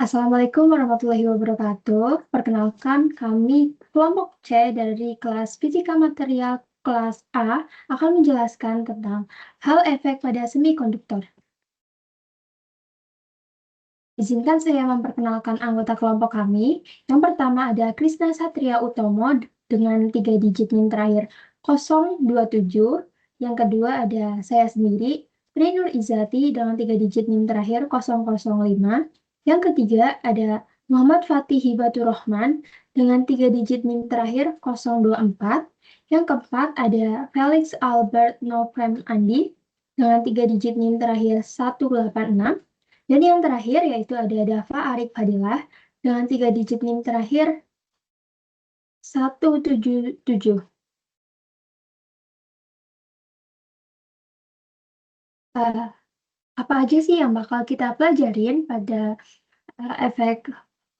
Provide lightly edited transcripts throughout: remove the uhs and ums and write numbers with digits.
Assalamualaikum warahmatullahi wabarakatuh. Perkenalkan, kami kelompok C dari kelas Fisika Material kelas A akan menjelaskan tentang hal efek pada semikonduktor. Izinkan saya memperkenalkan anggota kelompok kami. Yang pertama ada Krisna Satria Utomo dengan 3 digit NIM terakhir 027. Yang kedua ada saya sendiri, Trinur Izati dengan 3 digit NIM terakhir 005. Yang ketiga ada Muhammad Fatih Hibatur Rahman dengan 3 digit NIM terakhir 024. Yang keempat ada Felix Albert Novem Andi dengan 3 digit NIM terakhir 186. Dan yang terakhir yaitu ada Dava Arif Fadilah dengan 3 digit NIM terakhir 177. Apa aja sih yang bakal kita pelajarin pada efek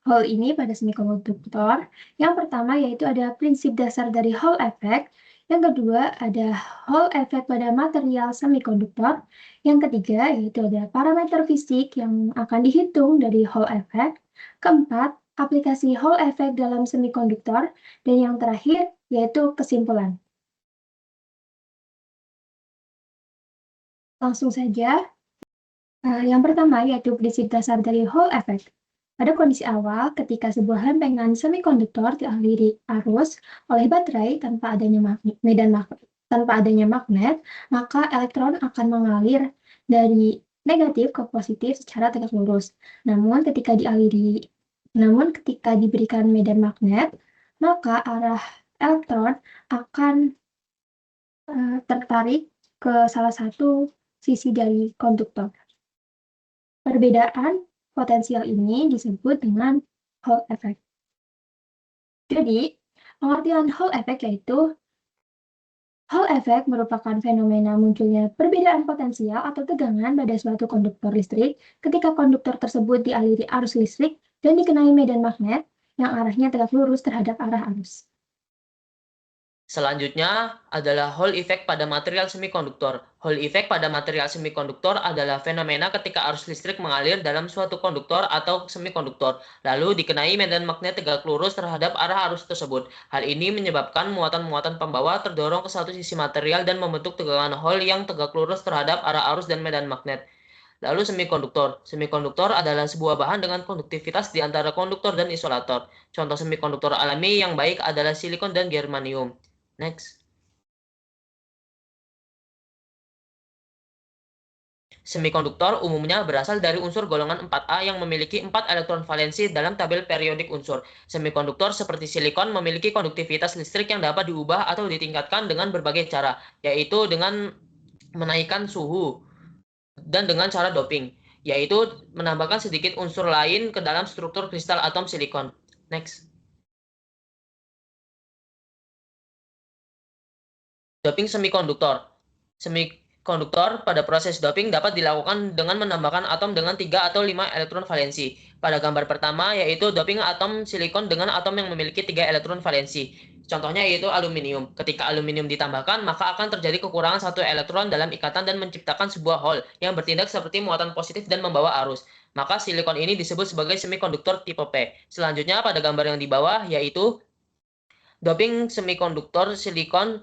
Hall ini pada semikonduktor? Yang pertama yaitu ada prinsip dasar dari Hall effect. Yang kedua ada Hall effect pada material semikonduktor. Yang ketiga yaitu ada parameter fisik yang akan dihitung dari Hall effect. Keempat, aplikasi Hall effect dalam semikonduktor. Dan yang terakhir yaitu kesimpulan. Langsung saja. Yang pertama yaitu prinsip dasar dari Hall effect. Pada kondisi awal, ketika sebuah lempengan semikonduktor dialiri arus oleh baterai tanpa adanya magnet, maka elektron akan mengalir dari negatif ke positif secara tegak lurus. Namun ketika diberikan medan magnet, maka arah elektron akan tertarik ke salah satu sisi dari konduktor. Perbedaan potensial ini disebut dengan Hall effect. Jadi, pengertian Hall effect yaitu Hall effect merupakan fenomena munculnya perbedaan potensial atau tegangan pada suatu konduktor listrik ketika konduktor tersebut dialiri arus listrik dan dikenai medan magnet yang arahnya tegak lurus terhadap arah arus. Selanjutnya adalah Hall effect pada material semikonduktor. Hall effect pada material semikonduktor adalah fenomena ketika arus listrik mengalir dalam suatu konduktor atau semikonduktor, lalu dikenai medan magnet tegak lurus terhadap arah arus tersebut. Hal ini menyebabkan muatan-muatan pembawa terdorong ke satu sisi material dan membentuk tegangan Hall yang tegak lurus terhadap arah arus dan medan magnet. Lalu semikonduktor. Semikonduktor adalah sebuah bahan dengan konduktivitas di antara konduktor dan isolator. Contoh semikonduktor alami yang baik adalah silikon dan germanium. Next. Semikonduktor umumnya berasal dari unsur golongan 4A yang memiliki 4 elektron valensi dalam tabel periodik unsur. Semikonduktor seperti silikon memiliki konduktivitas listrik yang dapat diubah atau ditingkatkan dengan berbagai cara, yaitu dengan menaikkan suhu dan dengan cara doping, yaitu menambahkan sedikit unsur lain ke dalam struktur kristal atom silikon. Next. Doping semikonduktor. Semikonduktor pada proses doping dapat dilakukan dengan menambahkan atom dengan 3 atau 5 elektron valensi. Pada gambar pertama yaitu doping atom silikon dengan atom yang memiliki 3 elektron valensi. Contohnya yaitu aluminium. Ketika aluminium ditambahkan, maka akan terjadi kekurangan 1 elektron dalam ikatan dan menciptakan sebuah hole yang bertindak seperti muatan positif dan membawa arus. Maka silikon ini disebut sebagai semikonduktor tipe P. Selanjutnya pada gambar yang di bawah yaitu doping semikonduktor silikon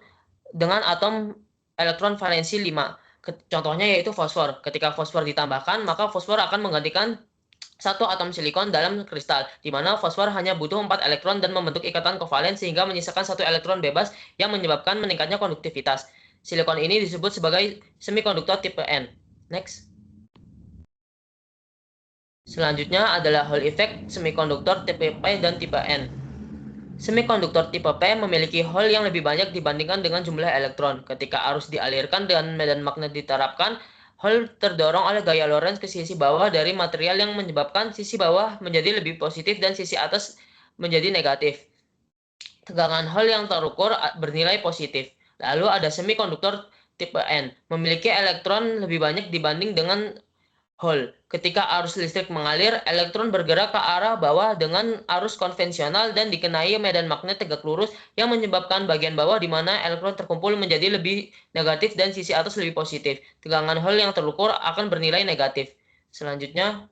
dengan atom elektron valensi 5. Contohnya yaitu fosfor. Ketika fosfor ditambahkan, maka fosfor akan menggantikan satu atom silikon dalam kristal, di mana fosfor hanya butuh 4 elektron dan membentuk ikatan kovalen sehingga menyisakan 1 elektron bebas yang menyebabkan meningkatnya konduktivitas. Silikon ini disebut sebagai semikonduktor tipe N. Next. Selanjutnya adalah Hall effect semikonduktor tipe P dan tipe N. Semikonduktor tipe P memiliki hole yang lebih banyak dibandingkan dengan jumlah elektron. Ketika arus dialirkan dan medan magnet diterapkan, hole terdorong oleh gaya Lorentz ke sisi bawah dari material yang menyebabkan sisi bawah menjadi lebih positif dan sisi atas menjadi negatif. Tegangan hole yang terukur bernilai positif. Lalu ada semikonduktor tipe N, memiliki elektron lebih banyak dibanding dengan hole. Ketika arus listrik mengalir, elektron bergerak ke arah bawah dengan arus konvensional dan dikenai medan magnet tegak lurus yang menyebabkan bagian bawah di mana elektron terkumpul menjadi lebih negatif dan sisi atas lebih positif. Tegangan hole yang terukur akan bernilai negatif. Selanjutnya,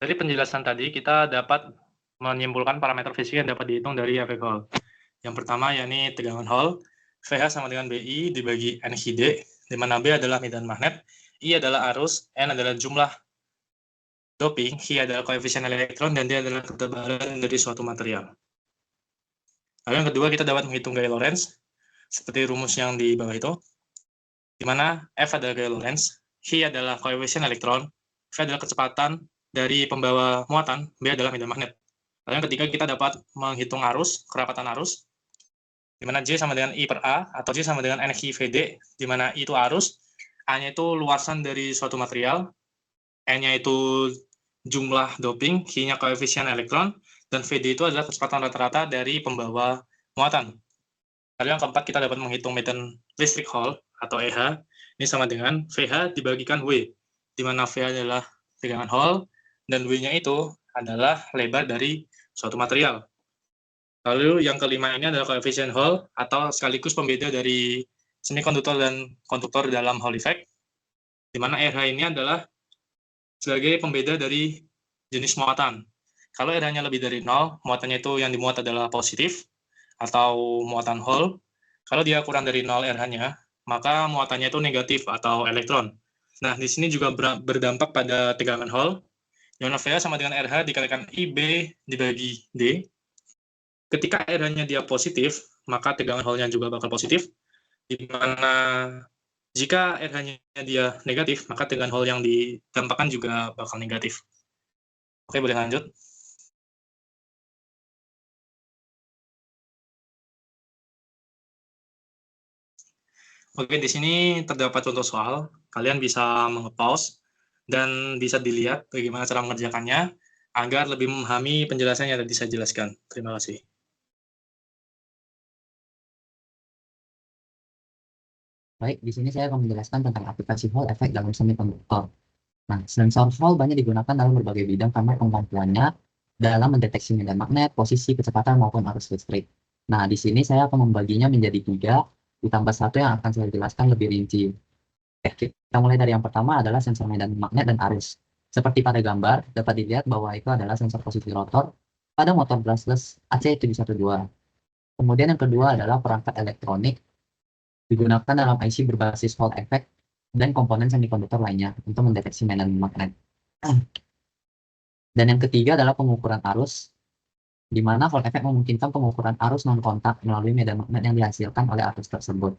Dari penjelasan tadi, kita dapat menyimpulkan parameter fisik yang dapat dihitung dari efek Hall. Yang pertama, yakni tegangan Hall. VH sama dengan BI dibagi NHD, di mana B adalah medan magnet, I adalah arus, N adalah jumlah doping, I adalah koefisien elektron, dan D adalah ketebalan dari suatu material. Lalu yang kedua, kita dapat menghitung gaya Lorentz, seperti rumus yang di bawah itu, di mana F adalah gaya Lorentz, I adalah koefisien elektron, V adalah kecepatan dari pembawa muatan, B adalah medan magnet. Lalu yang ketiga, kita dapat menghitung arus, kerapatan arus, di mana J sama dengan I per A, atau J sama dengan NI VD, di mana I itu arus, A-nya itu luasan dari suatu material, N-nya itu jumlah doping, I-nya koefisien elektron, dan VD itu adalah kecepatan rata-rata dari pembawa muatan. Lalu yang keempat, kita dapat menghitung medan listrik Hall, atau EH, ini sama dengan VH dibagikan W, di mana V adalah tegangan Hall, dan W-nya itu adalah lebar dari suatu material. Lalu yang kelima ini adalah koefisien Hall, atau sekaligus pembeda dari semikonduktor dan konduktor dalam Hall effect, di mana RH ini adalah sebagai pembeda dari jenis muatan. Kalau RH-nya lebih dari 0, muatannya itu yang dimuat adalah positif, atau muatan Hall. Kalau dia kurang dari 0 RH-nya, maka muatannya itu negatif, atau elektron. Nah, di sini juga berdampak pada tegangan Hall, di mana VH sama dengan RH dikalikan IB dibagi D. Ketika RH-nya dia positif, maka tegangan Hall-nya juga bakal positif, di mana jika RH-nya dia negatif, maka tegangan Hall yang didampakkan juga bakal negatif. Oke, boleh lanjut. Oke, di sini terdapat contoh soal. Kalian bisa menge-pause dan bisa dilihat bagaimana cara mengerjakannya agar lebih memahami penjelasan yang tadi saya jelaskan. Terima kasih. Baik, di sini saya akan menjelaskan tentang aplikasi Hall effect dalam semikonduktor. Nah, sensor Hall banyak digunakan dalam berbagai bidang karena kemampuannya dalam mendeteksi medan magnet, posisi, kecepatan, maupun arus listrik. Nah, di sini saya akan membaginya menjadi 3, ditambah 1 yang akan saya jelaskan lebih rinci. Oke, kita mulai dari yang pertama adalah sensor medan magnet dan arus. Seperti pada gambar, dapat dilihat bahwa itu adalah sensor posisi rotor pada motor brushless AC712. Kemudian yang kedua adalah perangkat elektronik digunakan dalam IC berbasis Hall effect dan komponen semikonduktor lainnya untuk mendeteksi medan magnet. Dan yang ketiga adalah pengukuran arus, di mana Hall effect memungkinkan pengukuran arus non-kontak melalui medan magnet yang dihasilkan oleh arus tersebut.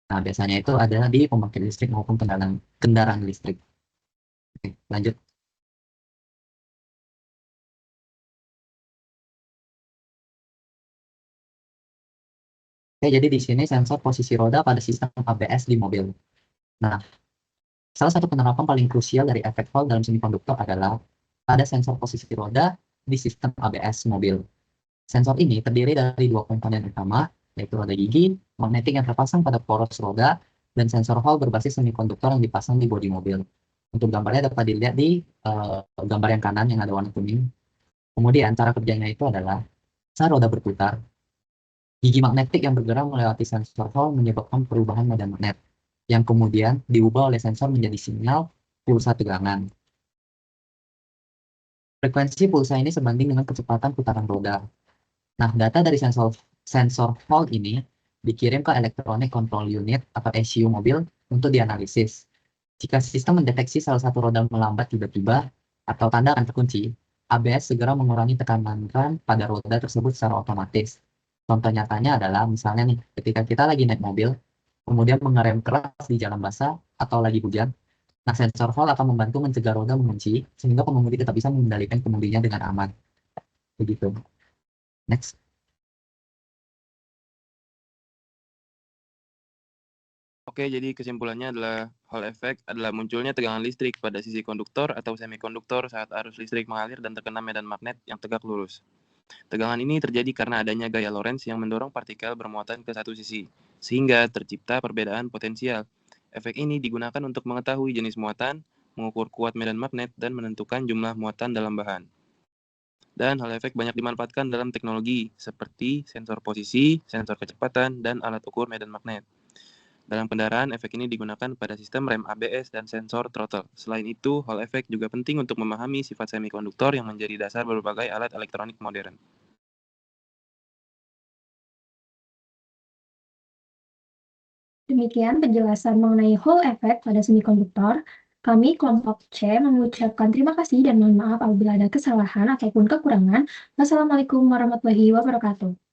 Nah, biasanya itu ada di pembangkit listrik maupun kendaraan listrik. Oke, lanjut. Oke, jadi di sini sensor posisi roda pada sistem ABS di mobil. Nah, salah satu penerapan paling krusial dari efek Hall dalam semikonduktor adalah pada sensor posisi roda di sistem ABS mobil. Sensor ini terdiri dari 2 komponen utama, yaitu roda gigi, magnetik yang terpasang pada poros roda, dan sensor Hall berbasis semikonduktor yang dipasang di bodi mobil. Untuk gambarnya dapat dilihat di gambar yang kanan yang ada warna kuning. Kemudian cara kerjanya itu adalah saat roda berputar, gigi magnetik yang bergerak melewati sensor Hall menyebabkan perubahan medan magnet, yang kemudian diubah oleh sensor menjadi sinyal pulsa tegangan. Frekuensi pulsa ini sebanding dengan kecepatan putaran roda. Nah, data dari sensor Hall ini dikirim ke Electronic Control Unit atau ECU mobil untuk dianalisis. Jika sistem mendeteksi salah satu roda melambat tiba-tiba atau tanda akan terkunci, ABS segera mengurangi tekanan rem pada roda tersebut secara otomatis. Contoh nyatanya adalah misalnya nih, ketika kita lagi naik mobil, kemudian mengerem keras di jalan basah atau lagi hujan, nah sensor Hall akan membantu mencegah roda mengunci sehingga pengemudi tetap bisa mengendalikan kemudinya dengan aman. Begitu. Next. Oke, jadi kesimpulannya adalah Hall effect adalah munculnya tegangan listrik pada sisi konduktor atau semikonduktor saat arus listrik mengalir dan terkena medan magnet yang tegak lurus. Tegangan ini terjadi karena adanya gaya Lorentz yang mendorong partikel bermuatan ke satu sisi, sehingga tercipta perbedaan potensial. Efek ini digunakan untuk mengetahui jenis muatan, mengukur kuat medan magnet, dan menentukan jumlah muatan dalam bahan. Dan Hall effect banyak dimanfaatkan dalam teknologi seperti sensor posisi, sensor kecepatan, dan alat ukur medan magnet. Dalam kendaraan, efek ini digunakan pada sistem rem ABS dan sensor throttle. Selain itu, Hall effect juga penting untuk memahami sifat semikonduktor yang menjadi dasar berbagai alat elektronik modern. Demikian penjelasan mengenai Hall effect pada semikonduktor. Kami kelompok C mengucapkan terima kasih dan mohon maaf apabila ada kesalahan ataupun kekurangan. Wassalamualaikum warahmatullahi wabarakatuh.